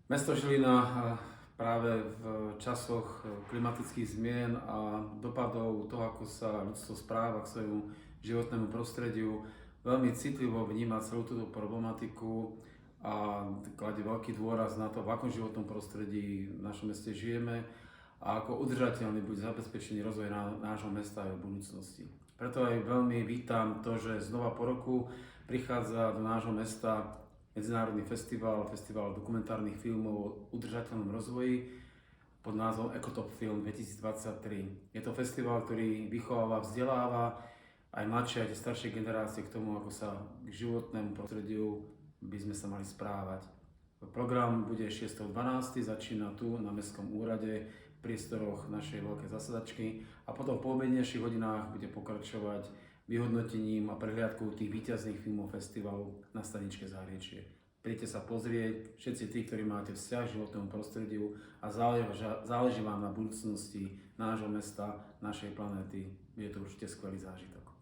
Mesto Žilina práve v časoch klimatických zmien a dopadov toho, ako sa ľudstvo správa k svojmu životnému prostrediu, veľmi citlivo vníma celú túto problematiku a kladie veľký dôraz na to, v akom životnom prostredí v našom meste žijeme a ako udržateľný bude zabezpečený rozvoj nášho mesta aj v budúcnosti. Preto aj veľmi vítam to, že znova po roku prichádza do nášho mesta medzinárodný festival dokumentárnych filmov o udržateľnom rozvoji pod názvom Ecotop Film 2023. Je to festival, ktorý vychováva, vzdeláva aj mladšie, aj staršie generácie k tomu, ako sa k životnému prostrediu by sme sa mali správať. Program bude 6.12. začína tu na Mestskom úrade v priestoroch našej veľkej zasadačky a potom v poobednejších hodinách bude pokračovať vyhodnotením a prehliadkou tých víťazných filmov festivalu na staničke Záhriečie. Príďte sa pozrieť, všetci tí, ktorí máte vzťah k životnému prostrediu a záleží vám na budúcnosti nášho mesta, našej planéty, je to určite skvelý zážitok.